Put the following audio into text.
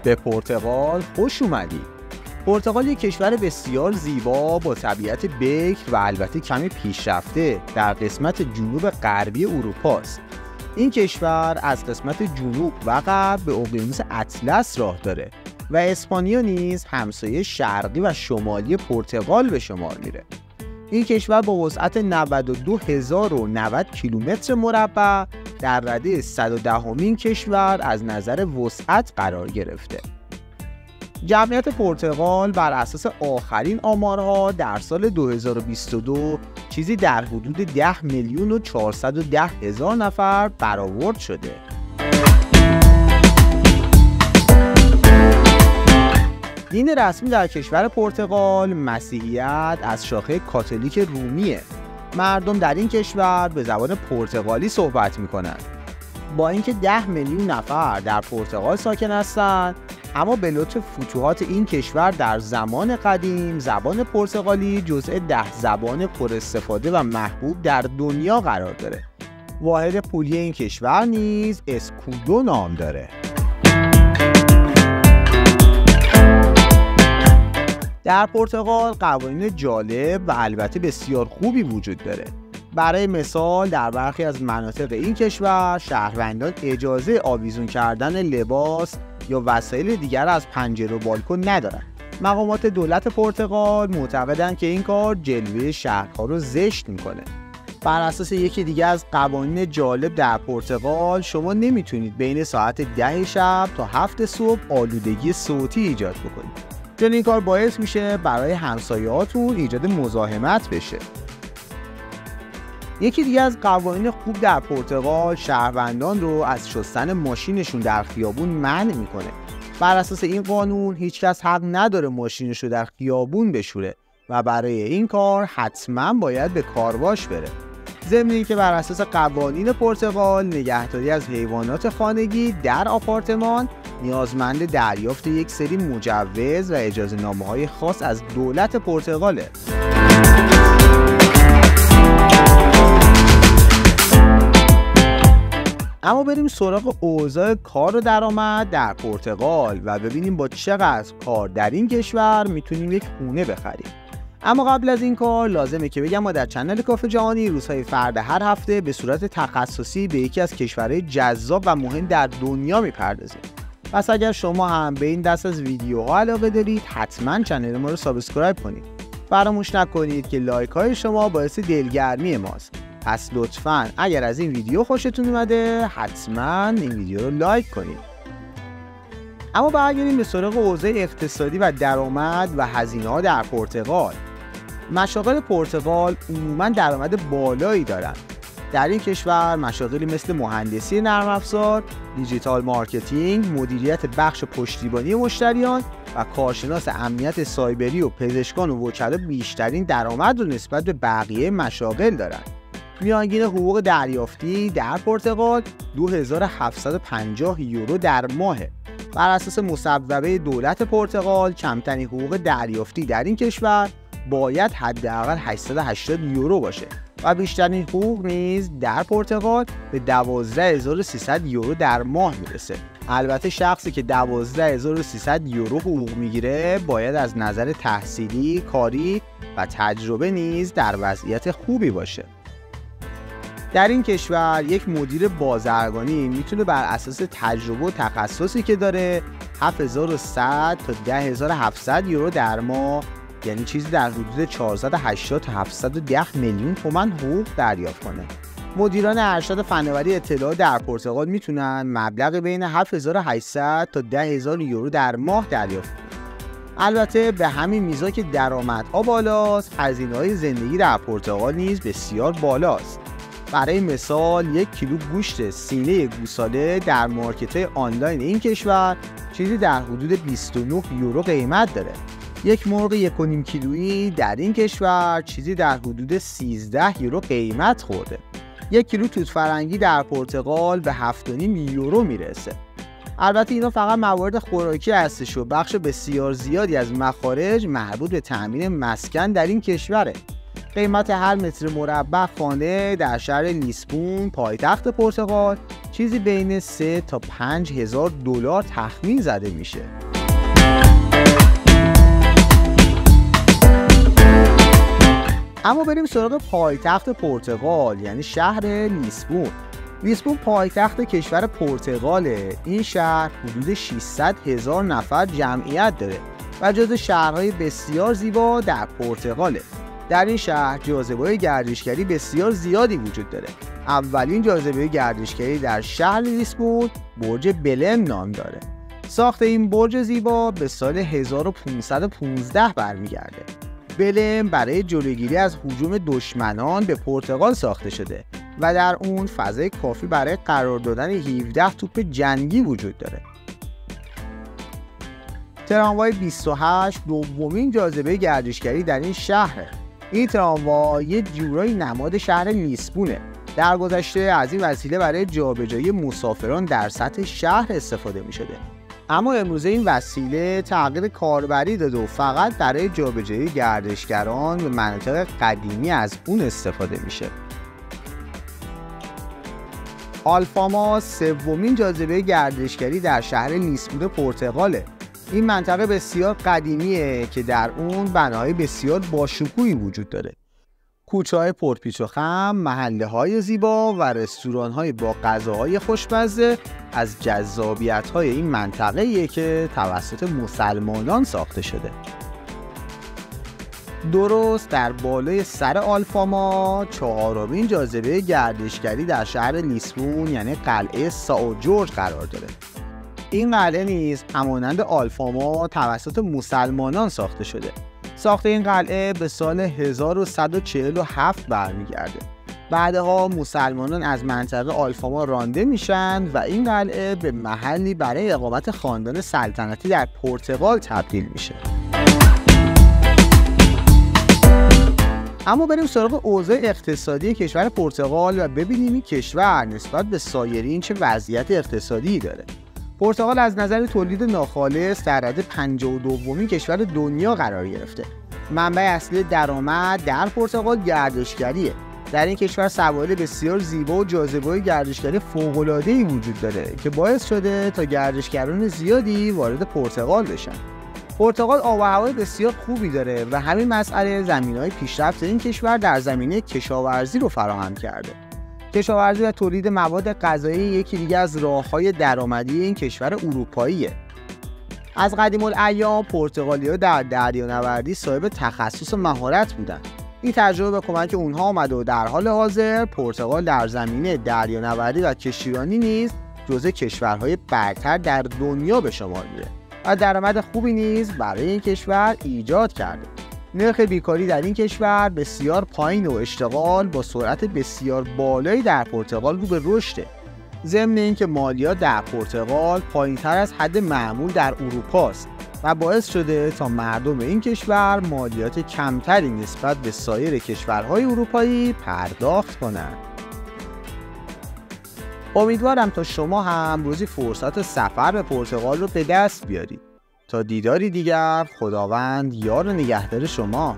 به پرتغال خوش اومدید. پرتغال یک کشور بسیار زیبا با طبیعت بکر و البته کمی پیشرفته در قسمت جنوب غربی اروپا است. این کشور از قسمت جنوب و غرب به اقیانوس اطلس راه داره و اسپانیا نیز همسایه شرقی و شمالی پرتغال به شمار میره. این کشور با وسعت 92,090 کیلومتر مربع در رده 110مین کشور از نظر وسعت قرار گرفته. جمعیت پرتغال بر اساس آخرین آمارها در سال 2022 چیزی در حدود 10,410,000 نفر برآورد شده. دین رسمی در کشور پرتغال مسیحیت از شاخه کاتولیک رومیه. مردم در این کشور به زبان پرتغالی صحبت میکنند. با اینکه 10 میلیون نفر در پرتغال ساکن هستند، اما به لطف فتوحات این کشور در زمان قدیم زبان پرتغالی جزء 10 زبان پر استفاده و محبوب در دنیا قرار داره. واحد پولی این کشور نیز اسکودو نام داره. در پرتغال قوانین جالب و البته بسیار خوبی وجود داره. برای مثال در برخی از مناطق این کشور شهروندان اجازه آویزون کردن لباس یا وسایل دیگر از پنجره و بالکن ندارند. مقامات دولت پرتغال معتقدند که این کار جلوه شهرها رو زشت میکنه. بر اساس یکی دیگه از قوانین جالب در پرتغال شما نمیتونید بین ساعت 10 شب تا 7 صبح آلودگی صوتی ایجاد بکنید، چون این کار باعث میشه برای همسایه‌هاتون ایجاد مزاحمت بشه. یکی دیگه از قوانین خوب در پرتغال شهروندان رو از شستن ماشینشون در خیابون منع میکنه. بر اساس این قانون هیچکس حق نداره ماشینش رو در خیابون بشوره و برای این کار حتما باید به کارواش بره. ضمن اینکه بر اساس قوانین پرتغال نگهداری از حیوانات خانگی در آپارتمان نیازمند دریافت یک سری مجوز و اجازه نامه‌های خاص از دولت پرتغاله. اما بریم سراغ اوضاع کار و درآمد در پرتغال و ببینیم با چقدر کار در این کشور میتونیم یک خونه بخریم. اما قبل از این کار لازمه که بگم ما در چنل کافه جهانی روزهای فرد هر هفته به صورت تخصصی به یکی از کشورهای جذاب و مهم در دنیا میپردازیم. پس اگر شما هم به این دست از ویدیوها علاقه دارید حتما چنل ما رو سابسکرایب کنید. فراموش نکنید که لایک های شما باعث دلگرمی ماست. پس لطفاً اگر از این ویدیو خوشتون اومده حتما این ویدیو رو لایک کنید. اما برگردیم به سراغ اوضاع اقتصادی و درآمد و هزینه‌ها در پرتغال. مشاغل پرتغال عموماً درآمد بالایی دارند. در این کشور مشاغلی مثل مهندسی نرم افزار، دیجیتال مارکتینگ، مدیریت بخش پشتیبانی مشتریان و کارشناس امنیت سایبری و پزشکان و وکلا بیشترین درآمد رو نسبت به بقیه مشاغل دارند. میانگین حقوق دریافتی در پرتغال 2750 یورو در ماهه. بر اساس مصوبه دولت پرتغال کمترین حقوق دریافتی در این کشور باید حداقل 880 یورو باشه و بیشترین حقوق نیز در پرتغال به 12300 یورو در ماه میرسه. البته شخصی که 12300 یورو حقوق میگیره باید از نظر تحصیلی، کاری و تجربه نیز در وضعیت خوبی باشه. در این کشور یک مدیر بازرگانی میتونه بر اساس تجربه و تخصصی که داره 7100 تا 10700 یورو در ماه، یعنی چیزی در حدود 480 تا 710 میلیون تومان حقوق دریافت کنه. مدیران ارشد فناوری اطلاعات در پرتغال میتونن مبلغ بین 7800 تا 10000 یورو در ماه دریافت کنن. البته به همین میزان که درآمدها بالاست، هزینه‌های زندگی در پرتغال نیز بسیار بالاست. برای مثال 1 کیلو گوشت سینه گوساله در مارکت‌های آنلاین این کشور چیزی در حدود 29 یورو قیمت داره. یک مرغ 1.5 کیلویی در این کشور چیزی در حدود 13 یورو قیمت خورده. 1 کیلو توت فرنگی در پرتغال به 7.5 یورو میرسه. البته اینا فقط موارد خوراکی هستش و بخش بسیار زیادی از مخارج مربوط به تامین مسکن در این کشوره. قیمت هر متر مربع خانه در شهر لیسبون پایتخت پرتغال چیزی بین 3 تا 5 هزار دلار تخمین زده میشه. اما بریم سراغ پایتخت پرتغال، یعنی شهر لیسبون. لیسبون پایتخت کشور پرتغاله. این شهر حدود 600,000 نفر جمعیت داره و جزو شهرهای بسیار زیبا در پرتغاله. در این شهر جاذبه‌های گردشگری بسیار زیادی وجود داره. اولین جاذبه گردشگری در شهر لیسبون برج بلم نام داره. ساخت این برج زیبا به سال 1515 برمیگرده. بلم برای جلوگیری از هجوم دشمنان به پرتغال ساخته شده و در اون فضای کافی برای قرار دادن 17 توپ جنگی وجود داره. تراموای 28 دومین جاذبه گردشگری در این شهره. این تراموا یه جورایی نماد شهر لیسبونه. در گذشته از این وسیله برای جابجایی مسافران در سطح شهر استفاده می شده. اما امروزه این وسیله تغییر کاربری داده و فقط برای جابجایی گردشگران به مناطق قدیمی از اون استفاده میشه. آلفاما سومین جاذبه گردشگری در شهر لیسبون پرتغاله. این منطقه بسیار قدیمیه که در اون بناهای بسیار باشکوهی وجود داره. کوچه‌های پرپیچ و خم، محله‌های زیبا و رستوران‌های با غذاهای خوشمزه از جذابیت‌های این منطقه‌ایه که توسط مسلمانان ساخته شده. درست در بالای سر آلفاما چهارمین جاذبه گردشگری در شهر لیسبون یعنی قلعه سائو جورج قرار داره. این قلعه نیز همانند آلفاما توسط مسلمانان ساخته شده. ساخت این قلعه به سال 1147 برمیگرده. بعدها مسلمانان از منطقه آلفاما رانده میشن و این قلعه به محلی برای اقامت خاندان سلطنتی در پرتغال تبدیل میشه. اما بریم سراغ اوضاع اقتصادی کشور پرتغال و ببینیم این کشور نسبت به سایرین چه وضعیت اقتصادی داره. پرتغال از نظر تولید ناخالص در رده 52مین کشور دنیا قرار گرفته. منبع اصلی درآمد در پرتغال گردشگریه. در این کشور سواحل بسیار زیبا و جاذبه‌های گردشگری فوق‌العاده‌ای وجود داره که باعث شده تا گردشگران زیادی وارد پرتغال بشن. پرتغال آب و هوای بسیار خوبی داره و همین مسئله زمینه‌های پیشرفت این کشور در زمینه کشاورزی رو فراهم کرده. کشاورزی و تولید مواد غذایی یکی دیگه از راه‌های درآمدی این کشور اروپاییه. از قدیم الایام پرتغالی‌ها در دریانوردی صاحب تخصص و مهارت بودن. این تجربه به کمک اونها آمده و در حال حاضر پرتغال در زمینه دریانوردی و کشتیرانی نیز جزو کشورهای برتر در دنیا به شمار میره و درآمد خوبی نیز برای این کشور ایجاد کرده. نرخ بیکاری در این کشور بسیار پایین و اشتغال با سرعت بسیار بالایی در پرتغال رو به رشده. ضمن اینکه مالیات در پرتغال پایین‌تر از حد معمول در اروپا است و باعث شده تا مردم این کشور مالیات کمتری نسبت به سایر کشورهای اروپایی پرداخت کنند. امیدوارم تا شما هم روزی فرصت سفر به پرتغال رو به دست بیارید. تا دیداری دیگر، خداوند یار و نگهدار شما.